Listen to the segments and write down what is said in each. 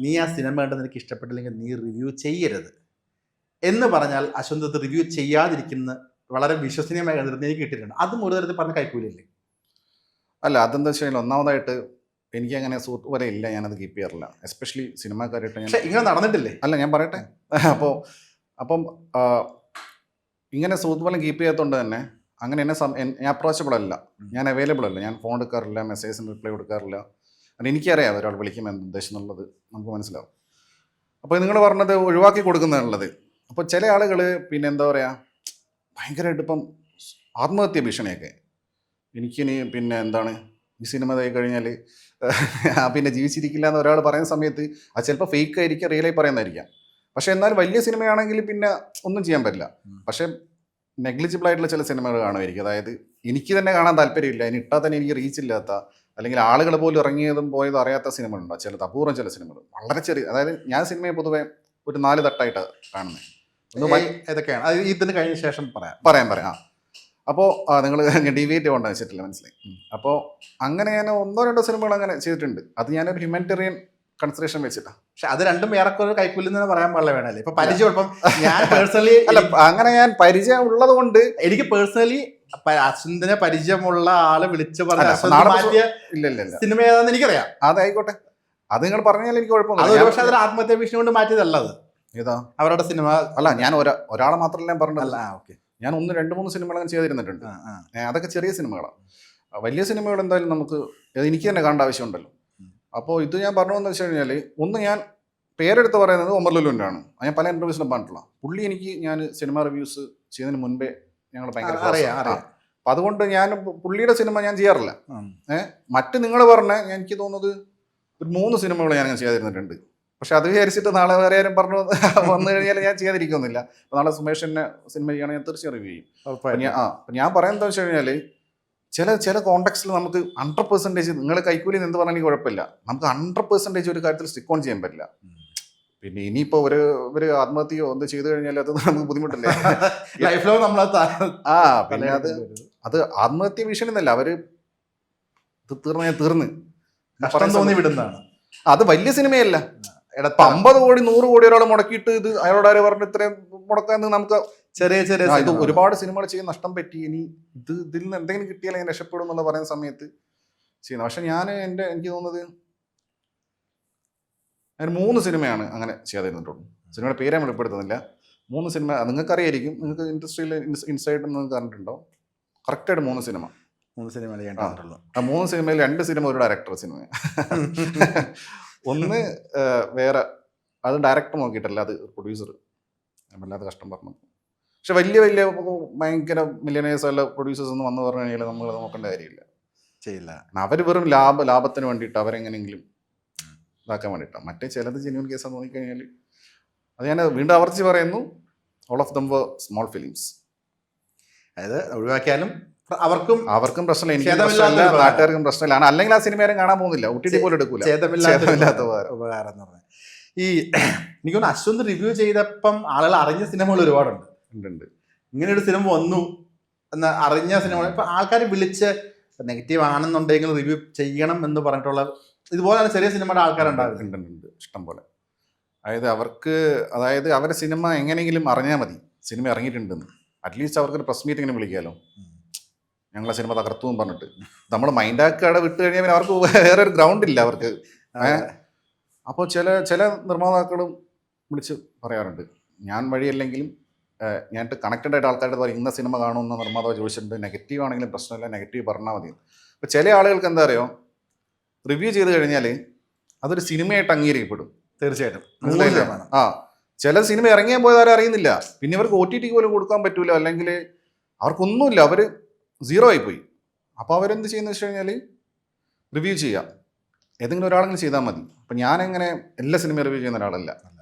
നീ ആ സിനിമ കണ്ടെന്ന് എനിക്ക് ഇഷ്ടപ്പെട്ടില്ലെങ്കിൽ നീ റിവ്യൂ ചെയ്യരുത് എന്ന് പറഞ്ഞാൽ അശ്വന്ത് റിവ്യൂ ചെയ്യാതിരിക്കുന്ന വളരെ വിശ്വസനീയമായ നിർദ്ദേശം എനിക്ക് കിട്ടിയിട്ടുണ്ട്. അതും ഒരു തരത്തിൽ പറഞ്ഞ കൈക്കൂലിയല്ലേ? അല്ല, അതെന്താ വെച്ച് കഴിഞ്ഞാൽ ഒന്നാമതായിട്ട് എനിക്ക് അങ്ങനെ സുഹൃത്ത് വരെ ഇല്ല, ഞാനത് കീപ്പ് ചെയ്യാറില്ല. എസ്പെഷ്യലി സിനിമാക്കാരായിട്ട് പക്ഷെ ഇങ്ങനെ നടന്നിട്ടില്ലേ? അല്ല, ഞാൻ പറയട്ടെ. അപ്പം ഇങ്ങനെ സുഹൃത്ത് ഫലം കീപ്പ് ചെയ്യാത്തതുകൊണ്ട് തന്നെ അങ്ങനെ ഞാൻ അപ്രോച്ചബിൾ അല്ല, ഞാൻ അവൈലബിൾ അല്ല, ഞാൻ ഫോൺ എടുക്കാറില്ല, മെസ്സേജിന് റിപ്ലൈ കൊടുക്കാറില്ല. കാരണം എനിക്കറിയാം ഒരാൾ വിളിക്കുമ്പോൾ എന്ത് ഉദ്ദേശം എന്നുള്ളത് നമുക്ക് മനസ്സിലാവും. അപ്പോൾ നിങ്ങൾ പറഞ്ഞത് ഒഴിവാക്കി കൊടുക്കുന്നതാണുള്ളത്. അപ്പോൾ ചില ആളുകൾ പിന്നെ എന്താ പറയുക, ഭയങ്കരമായിട്ട് ഇപ്പം ആത്മഹത്യ ഭീഷണിയൊക്കെ, എനിക്കിനി പിന്നെ എന്താണ് ഈ സിനിമ ആയി കഴിഞ്ഞാൽ പിന്നെ ജീവിച്ചിരിക്കില്ല എന്ന് ഒരാൾ പറയുന്ന സമയത്ത് അത് ചിലപ്പോൾ ഫേക്ക് ആയിരിക്കാം, റിയലായി പറയുന്നതായിരിക്കാം. പക്ഷേ എന്നാൽ വലിയ സിനിമയാണെങ്കിൽ പിന്നെ ഒന്നും ചെയ്യാൻ പറ്റില്ല. പക്ഷേ നെഗ്ലിജിബിൾ ആയിട്ടുള്ള ചില സിനിമകൾ കാണുമായിരിക്കും. അതായത് എനിക്ക് തന്നെ കാണാൻ താല്പര്യമില്ല, ഇനി ഇട്ടാൽ തന്നെ എനിക്ക് റീച്ച് ഇല്ലാത്ത, അല്ലെങ്കിൽ ആളുകൾ പോലും ഇറങ്ങിയതും പോയതും അറിയാത്ത സിനിമകളുണ്ടോ ചിലത്, അപൂർവം ചില സിനിമകൾ വളരെ ചെറിയ. അതായത് ഞാൻ സിനിമയെ പൊതുവെ ഒരു 4 തട്ടായിട്ട് കാണുന്നത്. ഏതൊക്കെയാണ് അത് ഇതിന് കഴിഞ്ഞ ശേഷം പറയാം. അപ്പോൾ നിങ്ങൾ ഡീവിയേറ്റ് കൊണ്ടാണ് വെച്ചിട്ടില്ല, മനസ്സിലായി. അപ്പോൾ അങ്ങനെ ഞാൻ 1-2 സിനിമകൾ അങ്ങനെ ചെയ്തിട്ടുണ്ട്. അത് ഞാനൊരു ഹ്യൂമാനിറ്റേറിയൻ കൺസിഡറേഷൻ വെച്ചിട്ടാണ്. പക്ഷെ അത് രണ്ടും ഏറെക്കുറെ കൈക്കൂലി എന്ന് പറയാൻ പാടില്ല, വേണമല്ലേ? ഇപ്പൊ പരിചയം ഇപ്പം ഞാൻ പേഴ്സണലി അല്ല, അങ്ങനെ ഞാൻ പരിചയം ഉള്ളത് കൊണ്ട് എനിക്ക് പേഴ്സണലി അശ്വന്തിനെ പരിചയമുള്ള ആള് വിളിച്ചു പറഞ്ഞ ഇല്ല സിനിമ ഏതാന്ന് എനിക്കറിയാം. അതായിക്കോട്ടെ, അത് നിങ്ങൾ പറഞ്ഞാൽ എനിക്ക് കുഴപ്പമൊന്നുമില്ല. പക്ഷെ അതൊരു ആത്മഹത്യ ഭീഷണി കൊണ്ട് മാറ്റിയതല്ല അത്. ഏതാ അവരുടെ സിനിമ അല്ല, ഞാൻ ഒരാളെ മാത്രമല്ല ഞാൻ പറഞ്ഞതല്ല. ഓക്കെ, ഞാൻ 1-2-3 സിനിമകൾ അങ്ങനെ ചെയ്തിരുന്നിട്ടുണ്ട്. അതൊക്കെ ചെറിയ സിനിമകളാണ്. വലിയ സിനിമകൾ എന്തായാലും നമുക്ക് എനിക്ക് തന്നെ കാണേണ്ട ആവശ്യമുണ്ടല്ലോ. അപ്പോൾ ഇത് ഞാൻ പറഞ്ഞതെന്ന് വെച്ച് കഴിഞ്ഞാൽ, ഒന്ന് ഞാൻ പേരെടുത്ത് പറയുന്നത് ഒമർ ലുലുവിൻ്റെ ആണ്. ഞാൻ പല ഇൻ്റർവ്യൂസിലും പറഞ്ഞിട്ടുള്ള പുള്ളി. എനിക്ക് ഞാൻ സിനിമ റിവ്യൂസ് ചെയ്യുന്നതിന് മുൻപേ ഞങ്ങൾ ഭയങ്കര അറിയാം. അപ്പം അതുകൊണ്ട് ഞാൻ പുള്ളിയുടെ സിനിമ ഞാൻ ചെയ്യാറില്ല. മറ്റ് നിങ്ങൾ പറഞ്ഞ എനിക്ക് തോന്നുന്നത് ഒരു 3 സിനിമകൾ ഞാൻ ചെയ്തിരുന്നിട്ടുണ്ട്. പക്ഷെ അത് വിചാരിച്ചിട്ട് നാളെ വേറെ ആരും പറഞ്ഞു വന്നു കഴിഞ്ഞാൽ ഞാൻ ചെയ്യാതിരിക്കുന്നില്ല. നാളെ സുമേഷിൻ്റെ സിനിമ ചെയ്യുകയാണെങ്കിൽ ഞാൻ തീർച്ചയായും റിവ്യൂ ചെയ്യും. അപ്പം ഞാൻ പറയുന്നത് വെച്ച് കഴിഞ്ഞാൽ, ചില കോണ്ടെക്സ്റ്റിൽ നമുക്ക് 100% നിങ്ങൾ കൈക്കൂലി എന്ത് പറഞ്ഞാൽ കുഴപ്പമില്ല, നമുക്ക് 100% ഒരു കാര്യത്തിൽ സ്റ്റിക്ക് ഓൺ ചെയ്യാൻ പറ്റില്ല. പിന്നെ ഇനിയിപ്പോൾ ഒരു ആത്മഹത്യയോ എന്ത് ചെയ്തു കഴിഞ്ഞാൽ അത് നമുക്ക് ബുദ്ധിമുട്ടല്ലേ ലൈഫിലോ നമ്മൾ. പിന്നെ അത് ആത്മഹത്യ ഭീഷണി എന്നല്ല, അവര് തീർന്ന് തോന്നി വിടുന്നതാണ്. അത് വലിയ സിനിമയല്ല. 50 കോടി 100 കോടി ഒരാൾ മുടക്കിയിട്ട് ഇത് അയാളോട് ആര് പറഞ്ഞിട്ട് ഇത്രയും മുടക്കാൻ നമുക്ക് ചെറിയ ഇത് ഒരുപാട് സിനിമകൾ ചെയ്യാൻ നഷ്ടം പറ്റി. ഇനി ഇതിൽ നിന്ന് എന്തെങ്കിലും കിട്ടിയാൽ ഞാൻ രക്ഷപ്പെടും എന്നുള്ള പറയുന്ന സമയത്ത് ചെയ്യുന്നത്. പക്ഷെ എനിക്ക് തോന്നുന്നത് ഞാൻ 3 സിനിമയാണ് അങ്ങനെ ചെയ്യാതിരുന്നിട്ടുള്ളൂ. സിനിമയുടെ പേര് ഞാൻ വെളിപ്പെടുത്തുന്നില്ല. 3 സിനിമ നിങ്ങൾക്ക് അറിയായിരിക്കും, നിങ്ങൾക്ക് ഇൻഡസ്ട്രിയിൽ ഇൻസൈഡ് നിങ്ങൾക്ക് പറഞ്ഞിട്ടുണ്ടോ. കറക്റ്റായിട്ട് 3 സിനിമ ആ 3 സിനിമയിൽ 2 സിനിമ ഒരു ഡയറക്ടർ സിനിമയാണ്. ഒന്ന് വേറെ, അത് ഡയറക്ടർ നോക്കിയിട്ടല്ല, അത് പ്രൊഡ്യൂസർ. ഞാൻ വല്ലാത്ത കഷ്ടം പറഞ്ഞു. പക്ഷെ വലിയ ഭയങ്കര മില്യനേഴ്സ് അല്ല പ്രൊഡ്യൂസേഴ്സ് എന്ന് വന്നു പറഞ്ഞു കഴിഞ്ഞാൽ നമ്മൾ നോക്കേണ്ട കാര്യമില്ല, ചെയ്യില്ല. അവർ വെറും ലാഭത്തിന് വേണ്ടിയിട്ട് അവരെങ്ങനെയെങ്കിലും ഇതാക്കാൻ വേണ്ടിയിട്ടാണ്. മറ്റേ ചിലത് ജെന്യൂൻ കേസാന്ന് തോന്നിക്കഴിഞ്ഞാൽ അത് ഞാൻ വീണ്ടും ആവർത്തിച്ച് പറയുന്നു, all of them were small films. അതായത് ഒഴിവാക്കിയാലും അവർക്കും പ്രശ്നമില്ല, എനിക്കും പ്രശ്നമില്ല, നാട്ടുകാർക്കും പ്രശ്നമില്ലാണ്. അല്ലെങ്കിൽ ആ സിനിമ ആരും കാണാൻ പോകുന്നില്ല, OTT പോലും എടുക്കൂല. ഛേദമില്ലാത്ത ഉപകാരം എന്ന് പറഞ്ഞാൽ എനിക്കൊന്ന് അശ്വന്ത് റിവ്യൂ ചെയ്തപ്പം ആളുകൾ അറിഞ്ഞ സിനിമകൾ ഒരുപാടുണ്ട്. ഇങ്ങനെ ഒരു സിനിമ വന്നു എന്ന് അറിഞ്ഞ സിനിമകൾ ഇപ്പൊ ആൾക്കാർ വിളിച്ച് നെഗറ്റീവ് ആണെന്നുണ്ടെങ്കിൽ റിവ്യൂ ചെയ്യണം എന്ന് പറഞ്ഞിട്ടുള്ള ഇതുപോലെ ചെറിയ സിനിമയുടെ ആൾക്കാരുണ്ടാകുന്നുണ്ട് ഇഷ്ടം പോലെ. അതായത് അവരുടെ സിനിമ എങ്ങനെയെങ്കിലും അറിഞ്ഞാൽ മതി സിനിമ ഇറങ്ങിയിട്ടുണ്ടെന്ന്. അറ്റ്ലീസ്റ്റ് അവർക്കൊരു പ്രസ് മീറ്റിങ്ങിന് വിളിക്കാമല്ലോ, ഞങ്ങളെ സിനിമ തകർത്തു എന്ന് പറഞ്ഞിട്ട്. നമ്മൾ മൈൻഡാക്കാടെ വിട്ട് കഴിഞ്ഞാൽ പിന്നെ അവർക്ക് വേറെ ഒരു ഗ്രൗണ്ട് ഇല്ല അവർക്ക്. അപ്പോൾ ചില നിർമ്മാതാക്കളും വിളിച്ച് പറയാറുണ്ട്, ഞാൻ വഴിയല്ലെങ്കിലും ഞാൻ കണക്റ്റഡ് ആയിട്ട് ആൾക്കാരുടെ പറയും ഇന്ന സിനിമ കാണുമെന്ന് നിർമ്മാതാവ് ചോദിച്ചിട്ടുണ്ട്, നെഗറ്റീവ് ആണെങ്കിലും പ്രശ്നമില്ല, നെഗറ്റീവ് പറഞ്ഞാൽ മതി. അപ്പോൾ ചില ആളുകൾക്ക് എന്താ അറിയോ, റിവ്യൂ ചെയ്ത് കഴിഞ്ഞാൽ അതൊരു സിനിമയായിട്ട് അംഗീകരിക്കപ്പെടും. തീർച്ചയായിട്ടും ചില സിനിമ ഇറങ്ങിയാൽ പോയതാരും അറിയുന്നില്ല, പിന്നെ ഇവർക്ക് OTT പോലും കൊടുക്കാൻ പറ്റൂല, അല്ലെങ്കിൽ അവർക്കൊന്നുമില്ല, അവർ 0 ആയിപ്പോയി. അപ്പോൾ അവരെന്ത് ചെയ്യുന്നത് വെച്ച് കഴിഞ്ഞാൽ റിവ്യൂ ചെയ്യാം, ഏതെങ്കിലും ഒരാളെങ്കിലും ചെയ്താൽ മതി. അപ്പം ഞാനെങ്ങനെ എല്ലാ സിനിമയും റിവ്യൂ ചെയ്യുന്ന ഒരാളല്ല.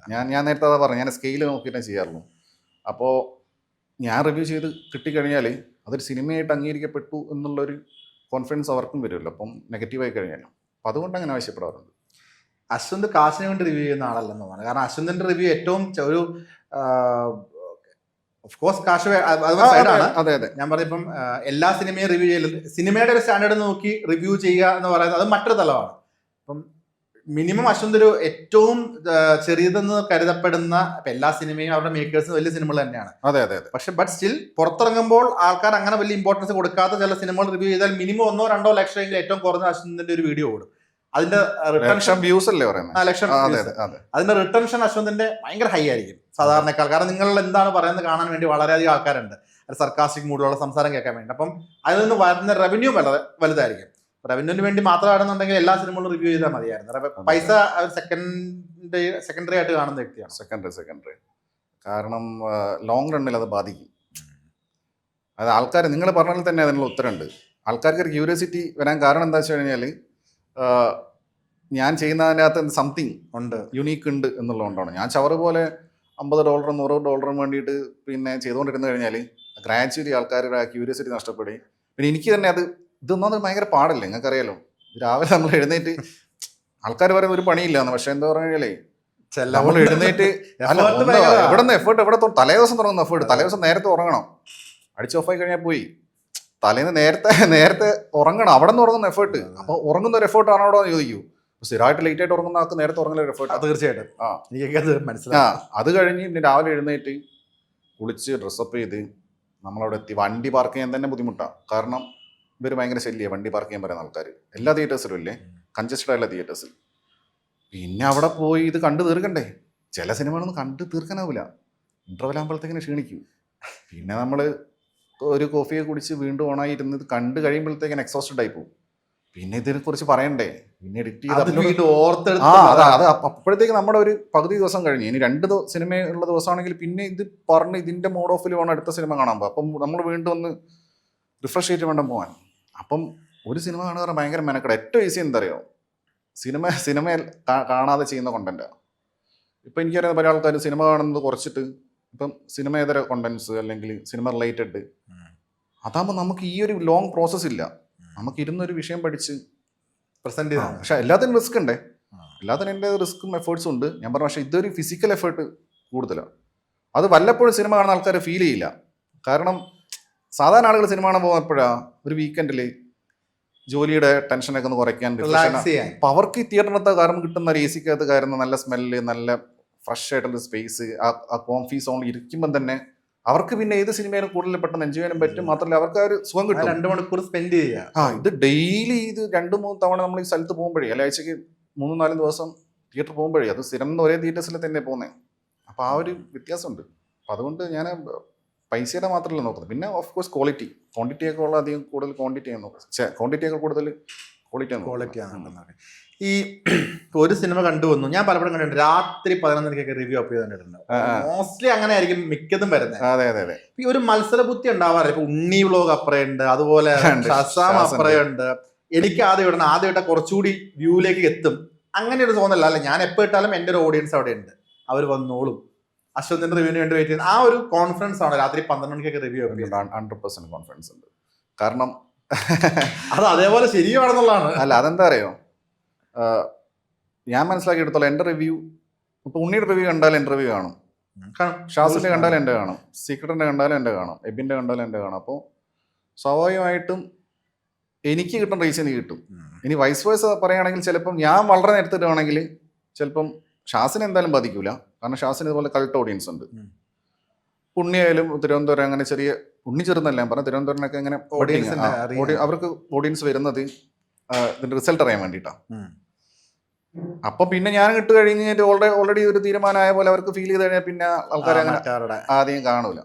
ഞാൻ നേരത്തെ അതാ പറഞ്ഞു, ഞാൻ സ്കെയിൽ നോക്കിയിട്ടേ ചെയ്യാറുള്ളൂ. അപ്പോൾ ഞാൻ റിവ്യൂ ചെയ്ത് കിട്ടിക്കഴിഞ്ഞാൽ അതൊരു സിനിമയായിട്ട് അംഗീകരിക്കപ്പെട്ടു എന്നുള്ളൊരു കോൺഫിഡൻസ് അവർക്കും വരുമല്ലോ, അപ്പം നെഗറ്റീവായി കഴിഞ്ഞാലും. അപ്പം അതുകൊണ്ട് അങ്ങനെ ആവശ്യപ്പെടാറുണ്ട്. അശ്വന്ത് കാശിന് വേണ്ടി റിവ്യൂ ചെയ്യുന്ന ആളല്ലെന്ന് തോന്നുന്നു. കാരണം അശ്വന്തിന്റെ റിവ്യൂ ഏറ്റവും ഒരു ഓഫ് കോഴ്സ് കാശ് സൈഡാണ്. അതെ അതെ, ഞാൻ പറഞ്ഞിപ്പം എല്ലാ സിനിമയും റിവ്യൂ ചെയ്യലും സിനിമയുടെ ഒരു സ്റ്റാൻഡേർഡ് നോക്കി റിവ്യൂ ചെയ്യുക എന്ന് പറയുന്നത് അത് മറ്റൊരു തലമാണ്. ഇപ്പം മിനിമം അശ്വന്ത് ഒരു ഏറ്റവും ചെറിയതെന്ന് കരുതപ്പെടുന്ന ഇപ്പൊ എല്ലാ സിനിമയും അവരുടെ മേക്കേഴ്സ് വലിയ സിനിമകൾ തന്നെയാണ്. അതെ അതെ അതെ. പക്ഷെ ബട്ട് സ്റ്റിൽ പുറത്തിറങ്ങുമ്പോൾ ആൾക്കാർ അങ്ങനെ വലിയ ഇമ്പോർട്ടൻസ് കൊടുക്കാത്ത ചില സിനിമകൾ റിവ്യൂ ചെയ്താൽ മിനിമം 1-2 ലക്ഷമെങ്കിലും ഏറ്റവും കുറഞ്ഞ അശ്വന്തിന്റെ ഒരു വീഡിയോ ഓടും. അതിന്റെ ലക്ഷം വ്യൂസ് അല്ലേ പറയുന്നത്? ലക്ഷം അതെ views. അതെ അതെ. അതിന്റെ റിട്ടൻഷൻ അശ്വന്തിന്റെ ഭയങ്കര ഹൈ ആയിരിക്കും സാധാരണക്കാർ. കാരണം നിങ്ങൾ എന്താണ് പറയുന്നത് കാണാൻ വേണ്ടി വളരെയധികം ആൾക്കാരുണ്ട്, സർക്കാസ്റ്റിക് മൂഡിലുള്ള സംസാരം കേൾക്കാൻ വേണ്ടി. അപ്പം അതിൽ നിന്ന് വരുന്ന റവന്യൂ വലുതായിരിക്കും. റവന്യൂവിന് വേണ്ടി മാത്രമാണെന്നുണ്ടെങ്കിൽ എല്ലാ സിനിമകളും റിവ്യൂ ചെയ്താൽ മതിയായിരുന്നു. പൈസ സെക്കൻഡറി ആയിട്ട് കാണുന്ന വ്യക്തിയാണ്. സെക്കൻഡറി കാരണം ലോങ് റണ്ണിൽ അത് ബാധിക്കും. അത് ആൾക്കാർ നിങ്ങൾ പറഞ്ഞാൽ തന്നെ അതിനുള്ള ഉത്തരമുണ്ട്. ആൾക്കാർക്ക് ഒരു ക്യൂരിയോസിറ്റി വരാൻ കാരണം എന്താ വെച്ച് കഴിഞ്ഞാൽ ഞാൻ ചെയ്യുന്നതിനകത്ത് സംതിങ് ഉണ്ട്, യുണീക്ക് ഉണ്ട് എന്നുള്ളതുകൊണ്ടാണ്. ഞാൻ ചവറ് പോലെ $50 $100 വേണ്ടിയിട്ട് പിന്നെ ചെയ്തുകൊണ്ടിരുന്നു കഴിഞ്ഞാൽ ഗ്രാജുവലി ആൾക്കാരുടെ ക്യൂരിയോസിറ്റി നഷ്ടപ്പെടുകയും പിന്നെ എനിക്ക് തന്നെ ഇതൊന്നും ഭയങ്കര പാടല്ലേ. നിങ്ങൾക്കറിയാലോ, രാവിലെ നമ്മൾ എഴുന്നേറ്റ് ആൾക്കാർ പറയുന്ന ഒരു പണിയില്ലാന്ന്, പക്ഷെ എന്താ പറഞ്ഞാലേ നമ്മൾ എഴുന്നേറ്റ് എവിടെ നിന്ന് എഫേർട്ട് എവിടെ തലേദിവസം തുടങ്ങുന്ന എഫേർട്ട്, തലേദിവസം നേരത്തെ ഉറങ്ങണം, അടിച്ച് ഓഫായി കഴിഞ്ഞാൽ പോയി. തലേന്ന് നേരത്തെ ഉറങ്ങണം, അവിടെ നിന്ന് ഉറങ്ങുന്ന എഫേർട്ട്. അപ്പൊ ഉറങ്ങുന്ന ഒരു എഫേർട്ട് ആണോ അവിടെ ചോദിക്കൂ. സ്ഥിരമായിട്ട് ലേറ്റ് ആയിട്ട് ഉറങ്ങുന്ന ആൾക്ക് നേരത്തെ ഉറങ്ങുന്ന ഒരു എഫേർട്ട്. തീർച്ചയായിട്ടും എനിക്കത് മനസ്സിലായി. അത് കഴിഞ്ഞ് പിന്നെ രാവിലെ എഴുന്നേറ്റ് കുളിച്ച് ഡ്രസ്സപ്പ് ചെയ്ത് നമ്മളവിടെ എത്തി. വണ്ടി പാർക്ക് ചെയ്യാൻ തന്നെ ബുദ്ധിമുട്ടാണ്. കാരണം ഇവർ ഭയങ്കര ശല്യമാണ് വണ്ടി പാർക്ക് ചെയ്യാൻ പറയുന്ന ആൾക്കാർ. എല്ലാ തിയേറ്റേഴ്സിലും ഇല്ലേ, കൺജസ്റ്റഡ് ആയുള്ള തിയേറ്റേഴ്സിൽ. പിന്നെ അവിടെ പോയി ഇത് കണ്ടു തീർക്കണ്ടേ. ചില സിനിമകളൊന്നും കണ്ടു തീർക്കാനാവില്ല, ഇൻ്റർവെൽ ആകുമ്പോഴത്തേക്കിനെ ക്ഷീണിക്കും. പിന്നെ നമ്മൾ ഒരു കോഫിയെ കുടിച്ച് വീണ്ടും ഓണായി ഇരുന്ന് ഇത് കണ്ടു കഴിയുമ്പോഴത്തേക്കിന് എക്സോസ്റ്റഡ് ആയി പോകും. പിന്നെ ഇതിനെ കുറിച്ച് പറയണ്ടേ, പിന്നെ എഡിറ്റ് ചെയ്ത് അത് അപ്പോഴത്തേക്ക് നമ്മുടെ ഒരു പകുതി ദിവസം കഴിഞ്ഞ്. ഇനി 2 സിനിമയുള്ള ദിവസമാണെങ്കിൽ പിന്നെ ഇത് പറഞ്ഞ് ഇതിൻ്റെ മോഡ് ഓഫിൽ വേണം അടുത്ത സിനിമ കാണാൻ പോകും. അപ്പം നമ്മൾ വീണ്ടും ഒന്ന് റിഫ്രഷ് ചെയ്തിട്ട് വേണം പോകാൻ. അപ്പം ഒരു സിനിമ കാണുക ഭയങ്കര മെനക്കെട. ഏറ്റവും ഈസി എന്താ അറിയോ, സിനിമ കാണാതെ ചെയ്യുന്ന കോണ്ടന്റാണ്. ഇപ്പം എനിക്കറിയാം പല ആൾക്കാർ സിനിമ കാണുന്നത് കുറച്ചിട്ട് ഇപ്പം സിനിമേതര കോണ്ടന്റ്സ് അല്ലെങ്കിൽ സിനിമ റിലേറ്റഡ്, അതാകുമ്പോൾ നമുക്ക് ഈ ഒരു ലോങ് പ്രോസസ് ഇല്ല. നമുക്ക് ഇരുന്നൊരു വിഷയം പഠിച്ച് പ്രസന്റ് ചെയ്താൽ. പക്ഷെ എല്ലാത്തിനും റിസ്ക് ഉണ്ടേ, എല്ലാത്തിനും എൻ്റെ റിസ്ക്കും എഫേർട്സും ഉണ്ട്. ഞാൻ പറഞ്ഞു, പക്ഷേ ഇതൊരു ഫിസിക്കൽ എഫേർട്ട് കൂടുതലാണ്. അത് വല്ലപ്പോഴും സിനിമ കാണുന്ന ആൾക്കാർ ഫീൽ ചെയ്യില്ല. കാരണം സാധാരണ ആളുകൾ സിനിമ കാണാൻ പോകുമ്പോഴാണ് ഒരു വീക്കെൻഡിൽ ജോലിയുടെ ടെൻഷനൊക്കെ ഒന്ന് കുറയ്ക്കാൻ. അപ്പോൾ അവർക്ക് ഈ തിയേറ്ററിനകത്ത് കാരണം കിട്ടുന്ന ഒരു AC ക്കകത്ത് കയറുന്ന നല്ല സ്മെല്ല്, നല്ല ഫ്രഷ് ആയിട്ടുള്ള സ്പേസ്, ആ കോംഫി സോണിൽ ഇരിക്കുമ്പം തന്നെ അവർക്ക് പിന്നെ ഏത് സിനിമയിലും കൂടുതൽ പെട്ടെന്ന് എൻജോയ് ചെയ്യാനും പറ്റും. മാത്രമല്ല അവർക്ക് ആ ഒരു സുഖം കിട്ടും. 2 മണിക്കൂർ സ്പെൻഡ് ചെയ്യുക. ഇത് ഡെയിലി ഇത് 2-3 തവണ നമ്മൾ ഈ സ്ഥലത്ത് പോകുമ്പോഴേ, ആഴ്ചക്ക് 3-4 ദിവസം തിയേറ്റർ പോകുമ്പോഴേ, അത് സ്ഥിരം ഒരേ തിയേറ്റേഴ്സിൽ തന്നെ പോകുന്നത്. അപ്പോൾ ആ ഒരു വ്യത്യാസമുണ്ട്. അപ്പം അതുകൊണ്ട് ഞാൻ പൈസയുടെ മാത്രമല്ല നോക്കുന്നത്. പിന്നെ ഓഫ് കോഴ്സ് ക്വാണ്ടിറ്റിയൊക്കെ ഉള്ള അധികം കൂടുതൽ ക്വാണ്ടിറ്റിയാണ് നോക്കുന്നത്. ക്വാണ്ടിറ്റിയൊക്കെ കൂടുതൽ ക്വാളിറ്റിയാണ്. ഈ ഒരു സിനിമ കണ്ടുവന്നു, ഞാൻ പലപ്പോഴും കണ്ടിട്ടുണ്ട് രാത്രി 11 റിവ്യൂ അപ്പ് ചെയ്തിട്ടുണ്ട്. മോസ്റ്റ്ലി അങ്ങനെ ആയിരിക്കും മിക്കതും വരുന്നത്. അതെ അതെ അതെ. ഈ ഒരു മത്സര ബുദ്ധി ഉണ്ടാവാറില്ല. ഇപ്പൊ ഉണ്ണി വ്ലോഗ് അപ്പറയുണ്ട്, അതുപോലെ ഷസാം അപ്പറയുണ്ട്. എനിക്ക് ആദ്യം കുറച്ചുകൂടി വ്യൂയിലേക്ക് എത്തും, അങ്ങനെ ഒരു തോന്നല്ല. അല്ല, ഞാൻ എപ്പോൾ ഇട്ടാലും എൻ്റെ ഒരു ഓഡിയൻസ് അവിടെ ഉണ്ട്, അവർ വന്നോളും. അശ്വന്തിന്റെ റിവ്യൂവിന് വേണ്ടി വെയിറ്റ് ചെയ്യുന്നത് ആ ഒരു കോൺഫിഡൻസ് ആണ് രാത്രി 12 റിവ്യൂ 100% കോൺഫിഡൻസ് ഉണ്ട്. കാരണം അത് അതേപോലെ ശരിയാണെന്നുള്ളതാണ്. അല്ല, അതെന്താ അറിയോ, ഞാൻ മനസ്സിലാക്കിയെടുത്തോളം എൻ്റെ റിവ്യൂ, ഇപ്പോൾ ഉണ്ണിയുടെ റിവ്യൂ കണ്ടാലും എൻ്റെ റിവ്യൂ കാണും, ഷാസിൻ്റെ കണ്ടാലും എൻ്റെ കാണും, സീക്രട്ടിൻ്റെ കണ്ടാലും എൻ്റെ കാണും, എബിൻ്റെ കണ്ടാലും എൻ്റെ കാണും. അപ്പോൾ സ്വാഭാവികമായിട്ടും എനിക്ക് കിട്ടുന്ന റീച്ച് എനിക്ക് കിട്ടും. ഇനി വൈസ് വേഴ്സ പറയുകയാണെങ്കിൽ ചിലപ്പം ഞാൻ വളരെ നേരത്തെ ഇടുകയാണെങ്കിൽ ചിലപ്പം ഷാസിനെ എന്തായാലും ബാധിക്കൂല. കാരണം ഷാസിന് ഇതുപോലെ കൾട്ട് ഓഡിയൻസ് ഉണ്ട്. ഉണ്ണിയായാലും തിരുവനന്തപുരം അങ്ങനെ ചെറിയ, ഉണ്ണി ചെറുതല്ല ഞാൻ പറഞ്ഞ, തിരുവനന്തപുരമൊക്കെ ഇങ്ങനെ അവർക്ക് ഓഡിയൻസ് വരുന്നത് ഇതിന്റെ റിസൾട്ട് അറിയാൻ വേണ്ടിയിട്ടാണ്. അപ്പൊ പിന്നെ ഞാൻ ഇട്ട് കഴിഞ്ഞിട്ട് ഓൾറെഡി ഒരു തീരുമാനമായ പോലെ അവർക്ക് ഫീൽ ചെയ്ത് കഴിഞ്ഞാൽ പിന്നെ ആൾക്കാരെ അങ്ങനെ ആദ്യം കാണൂല.